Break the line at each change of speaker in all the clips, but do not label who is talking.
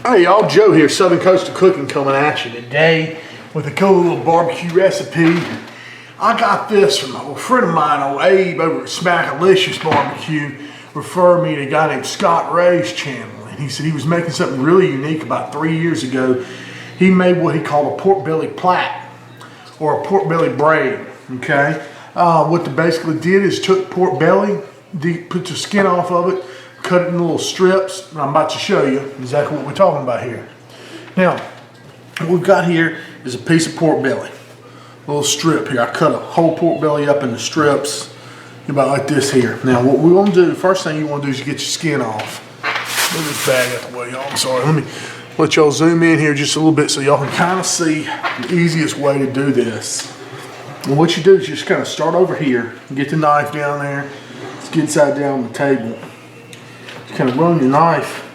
Hey y'all, Joe here, Southern Coastal Cooking, coming at you today with a cool little barbecue recipe. I got this from a friend of mine, old Abe, over at Smackalicious Barbecue, referred me to a guy named Scott Ray's channel. And he said he was making something really unique about 3 years ago. He made what he called a pork belly plat, or a pork belly braid, okay? What they basically did is took pork belly, put the skin off of it, cut it in little strips, and I'm about to show you exactly what we're talking about here. Now, what we've got here is a piece of pork belly, a little strip here. I cut a whole pork belly up into strips, about like this here. Now, what we're gonna do, the first thing you wanna do is get your skin off. Move this bag out the way, y'all. I'm sorry, let me let y'all zoom in here just a little bit so y'all can kind of see the easiest way to do this. And what you do is just kind of start over here, get the knife down there, skin side down on the table. Kind of run your knife,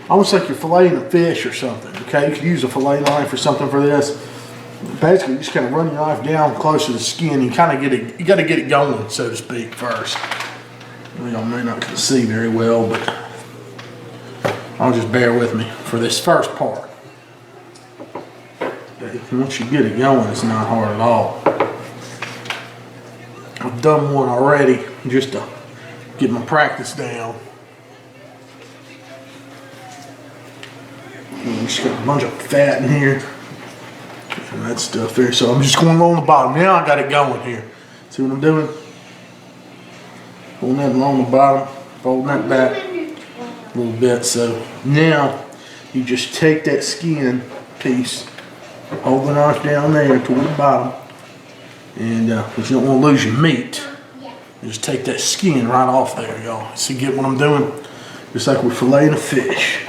almost like you're filleting a fish or something, okay? You could use a fillet knife or something for this. Basically, you just kind of run your knife down close to the skin. You kind of get it, you got to get it going, so to speak, first. Y'all may not can see very well, but I'll just bear with me for this first part. Okay, once you get it going, it's not hard at all. I've done one already just to get my practice down. Just got a bunch of fat in here and that stuff there, so I'm just going along the bottom. Now I got it going here. See what I'm doing? Pulling that along the bottom, folding that back a little bit. So now you just take that skin piece, hold the knife down there toward the bottom, and because you don't want to lose your meat, you just take that skin right off there, y'all. See, get what I'm doing? Just like we're filleting a fish.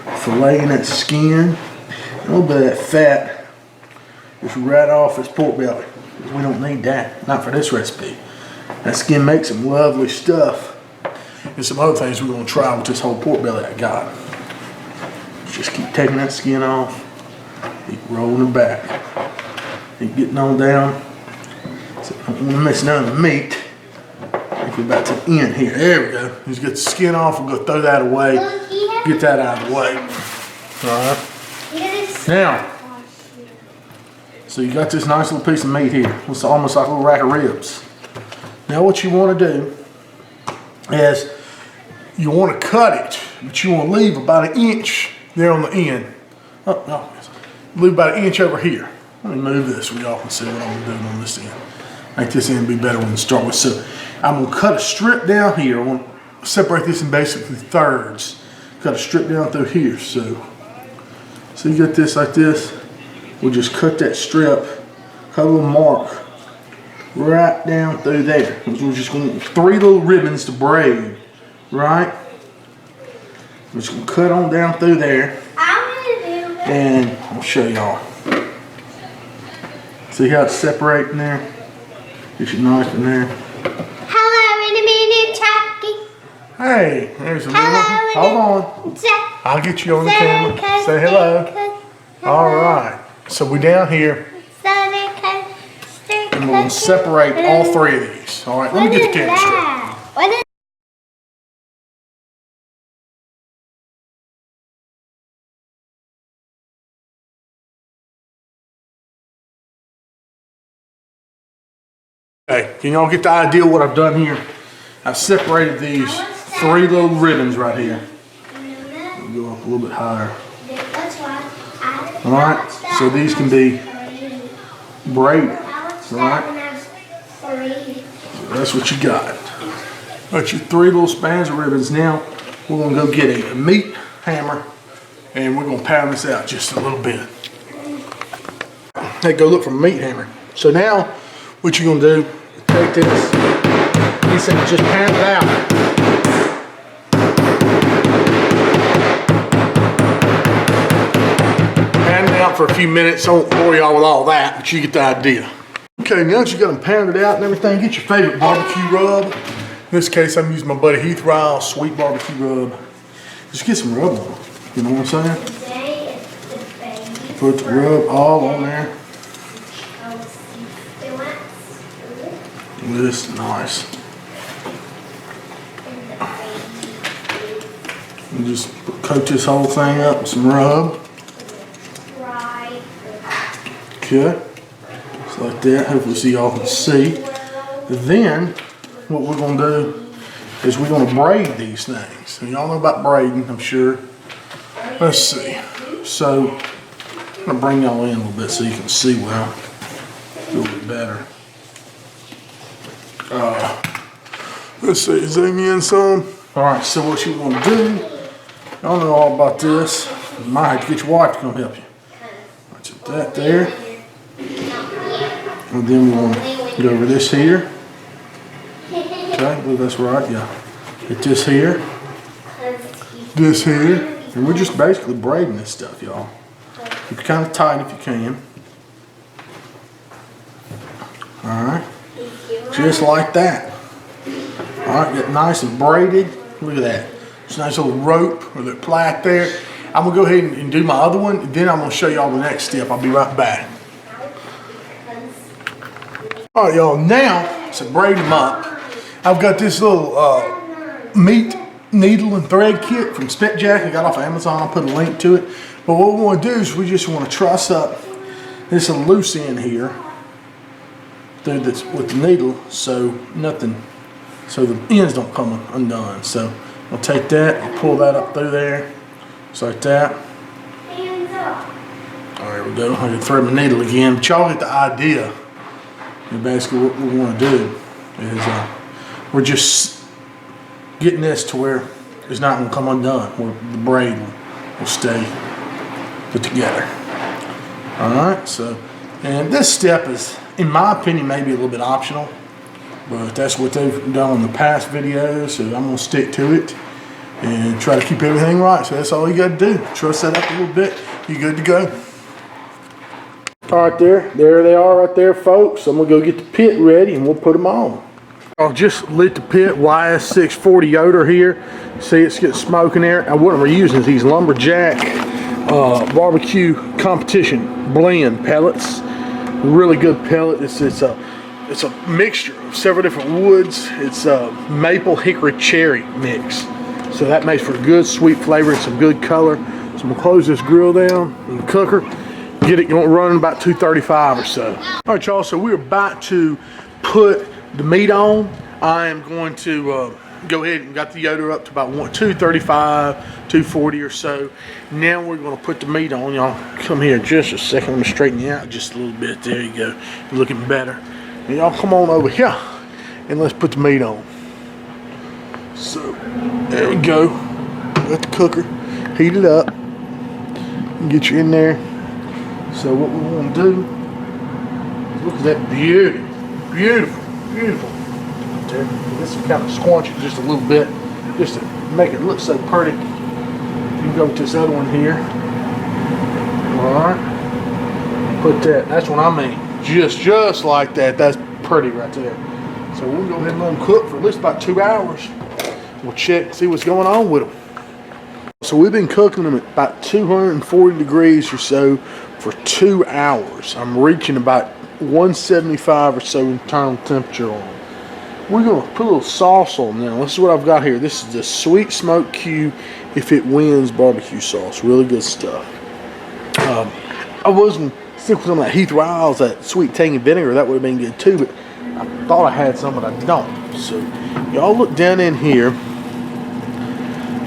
Filleting that skin, a little bit of that fat, just right off this pork belly. We don't need that, not for this recipe. That skin makes some lovely stuff. And some other things we're gonna try with this whole pork belly I got. Just keep taking that skin off, keep rolling it back, keep getting on down. So I don't wanna miss none of the meat. I think we're about to end here. There we go. Just get the skin off, we'll go throw that away. Get that out of the way. Alright. Now, so you got this nice little piece of meat here. It's almost like a little rack of ribs. Now what you want to do is you want to cut it, but you want to leave about 1 inch there on the end. Oh, no. Leave about 1 inch over here. Let me move this so y'all can see what I'm doing on this end. Make this end be better when you start with. So I'm going to cut a strip down here. I'm going to separate this in basically thirds. Got a strip down through here, so you got this like this. We'll just cut that strip, cut a little mark right down through there. We're just going to 3 little ribbons to braid, right? We're just going to cut on down through there, and I'll show y'all. See how it's separating there? Get your knife in there. Hey, there's a little one. Hold on. I'll get you on the camera. Say hello. All right. So we're down here. And we're going to separate all 3 of these. All right, let me get the camera straight. Okay, can y'all get the idea of what I've done here? I've separated these 3 little ribbons right here. We'll go up a little bit higher. Alright, so these can be braided. Alright? So that's what you got. Got your 3 little spans of ribbons. Now we're going to go get a meat hammer and we're going to pound this out just a little bit. Hey, go look for a meat hammer. So now what you're going to do, take this. He said just pound it out. Pound it out for a few minutes. I won't bore y'all with all that, but you get the idea. Okay, now that you got them pounded out and everything, get your favorite barbecue rub. In this case, I'm using my buddy Heath Ryle's sweet barbecue rub. Just get some rub on it. You know what I'm saying? Put the rub all on there. This is nice. And just put Coat this whole thing up with some rub. Okay, just like that. Hopefully so y'all can see. Then what we're gonna do is we're gonna braid these things. So y'all know about braiding, I'm sure. Let's see. So I'm gonna bring y'all in a little bit so you can see well a little bit better. Let's see, zoom in some. All right, so what you want to do, y'all know all about this. You might have to get your wife to come help you. Right, so that there. And then we want to go over this here. Okay, well, that's right, yeah. Get this here. This here. And we're just basically braiding this stuff, y'all. Keep it kind of tight if you can. All right. Just like that. All right, get nice and braided. Look at that. It's a nice little rope or the plait there. I'm gonna go ahead and do my other one, and then I'm gonna show y'all the next step. I'll be right back. All right, y'all, now to braid them up, I've got this little meat needle and thread kit from Spec Jack. I got off of Amazon. I'll put a link to it. But what we want to do is we just want to truss up this loose end here through this with the needle, so nothing, so the ends don't come undone. So I'll take that, I'll pull that up through there, just like that. All right, we go. I'm gonna thread my needle again, but y'all get the idea. And basically, what we want to do is we're just getting this to where it's not going to come undone, where the braid will stay put together. All right, so, and this step is, in my opinion, maybe a little bit optional, but that's what they've done in the past videos, so I'm going to stick to it and try to keep everything right. So that's all you got to do. Truss that up a little bit, you're good to go. All right, there they are right there, folks. I'm going to go get the pit ready and we'll put them on. I just lit the pit, YS640 Yoder here. See, it's getting smoke in there. And what we're using is these Lumberjack barbecue competition blend pellets. Really good pellet. It's a mixture of several different woods. It's a maple hickory cherry mix. So that makes for a good sweet flavor and some good color. So I'm gonna close this grill down in the cooker. Get it running about 235 or so. All right, y'all, so we're about to put the meat on. I am going to go ahead and got the Yoder up to about 235, 240 or so. Now we're going to put the meat on. Y'all come here just a second. Let me straighten you out just a little bit. There you go. You're looking better. And y'all come on over here and let's put the meat on. So there we go. Got the cooker heated up. Get you in there. So what we want to do is look at that beauty. Beautiful. Beautiful. There. This is kind of squanch it just a little bit, just to make it look so pretty. You can go with this other one here. Alright. Put that, that's what I mean. Just like that. That's pretty right there. So we'll go ahead and let them cook for at least about 2 hours. We'll check, see what's going on with them. So we've been cooking them at about 240 degrees or so for 2 hours. I'm reaching about 175 or so internal temperature on them. We're going to put a little sauce on now. This is what I've got here. This is the Sweet Smoke Q If It Wins barbecue sauce. Really good stuff. I was going to stick with some of that Heath Riles, that sweet tangy vinegar. That would have been good too, but I thought I had some, but I don't. So y'all look down in here,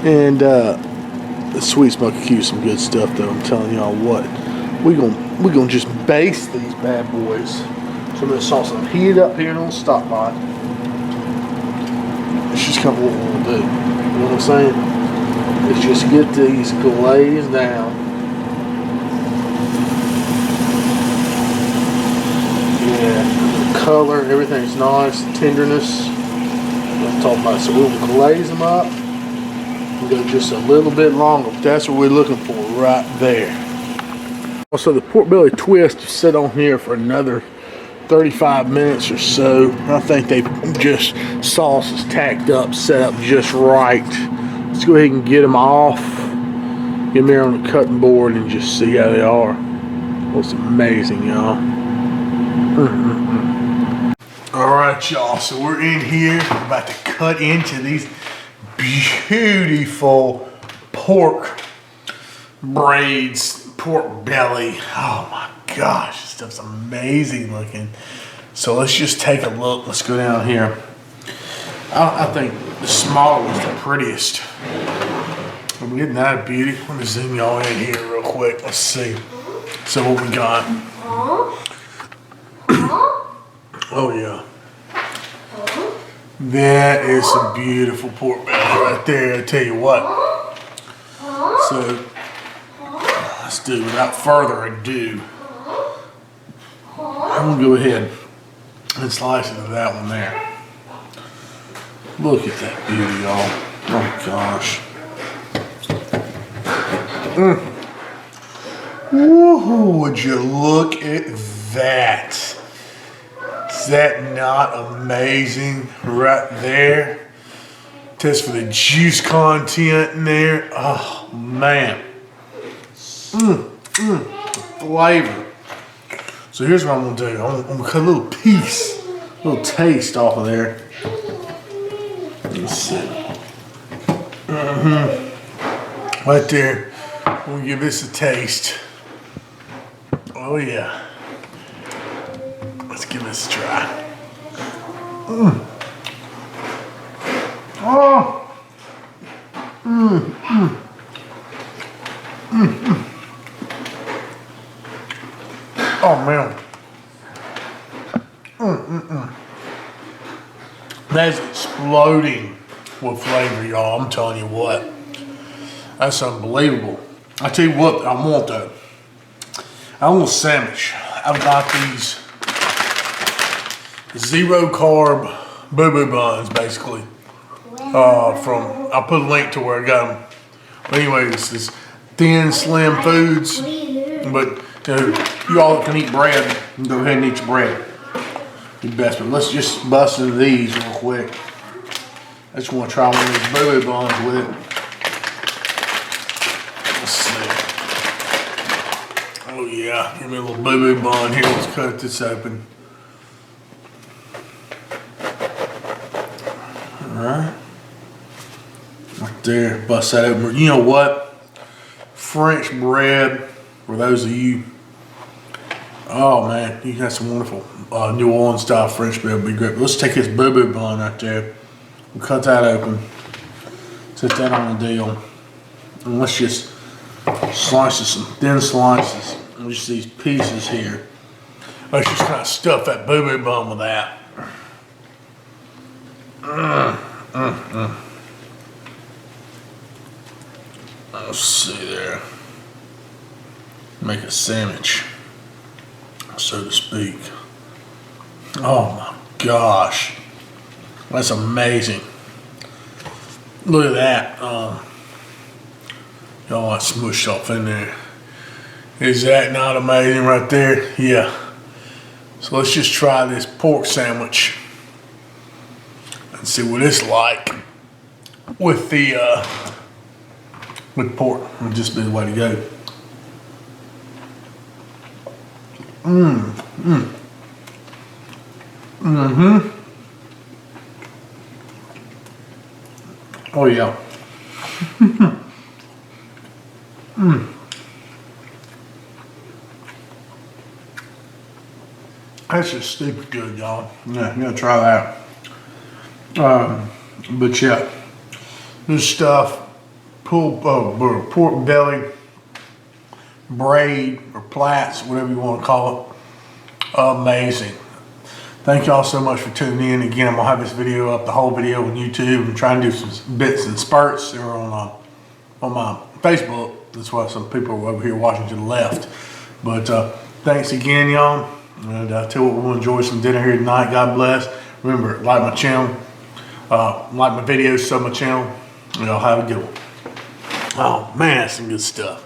and the Sweet Smoke Q is some good stuff though. I'm telling y'all what. We're gonna just baste these bad boys. Some of the sauce I've heated up here in a little stock pot. It's just kind of what we want to do. You know what I'm saying? Let's just get these glazed down. Yeah, the color, everything's nice, tenderness. Let's talk about it. So we'll glaze them up. We'll go just a little bit longer, but that's what we're looking for right there. Also, the pork belly twist is set on here for another 35 minutes or so. I think they just, sauce is tacked up, set up just right. Let's go ahead and get them off. Get them there on the cutting board and just see how they are. Looks amazing, y'all. All right, y'all, so we're in here. We're about to cut into these beautiful pork braids, pork belly. Oh my gosh, this stuff's amazing looking. So let's just take a look. Let's go down here. I think the smaller one's the prettiest. I'm getting that a beauty. Let me zoom y'all in here real quick. Let's see. So what we got? Oh yeah. That is some beautiful pork belly right there. I tell you what. So let's do, without further ado, I'm gonna go ahead and slice into that one there. Look at that beauty, y'all. Oh gosh. Woohoo, would you look at that? Is that not amazing right there? Test for the juice content in there. Oh man. The flavor. So here's what I'm gonna do. I'm gonna cut a little piece, a little taste off of there. Let's see. Right there. We'll give this a taste. Oh yeah. Let's give this a try. Oh. Oh man. That's exploding with flavor, y'all. I'm telling you what. That's unbelievable. I tell you what I want though. I want a sandwich. I've got these 0 carb boo-boo buns basically. I'll put a link to where I got them. But anyways, this Thin Slim Foods. But you all that can eat bread, go ahead and eat your bread. The best, but let's just bust into these real quick. I just want to try one of these boo-boo buns with it. Let's see. Oh yeah, give me a little boo-boo bun here. Let's cut this open. All right. Right there, bust that open. You know what? French bread, for those of you, oh man, you got some wonderful New Orleans style French bread, would be great. But let's take this boo-boo bun right there. We'll cut that open. Set that on the deal. And let's just slice some thin slices. And just these pieces here. Let's just kind of stuff that boo-boo bun with that. Let's see there. Make a sandwich, so to speak. Oh my gosh. That's amazing. Look at that. Y'all want smushed off in there. Is that not amazing right there? Yeah. So let's just try this pork sandwich and see what it's like with the with pork. It'll just be the way to go. Oh yeah. That's just stupid good, y'all. Yeah, you gotta try that. But yeah, this stuff, pork belly, braid or plaits, whatever you want to call it. Amazing. Thank y'all so much for tuning in. Again, I'm gonna have this video up, the whole video on YouTube. I'm trying to do some bits and spurts or on my Facebook. That's why some people are over here watching to the left. But thanks again, y'all. And I tell you what, we're gonna enjoy some dinner here tonight. God bless. Remember, like my channel, like my videos, sub my channel. Y'all have a good one. Oh man, that's some good stuff.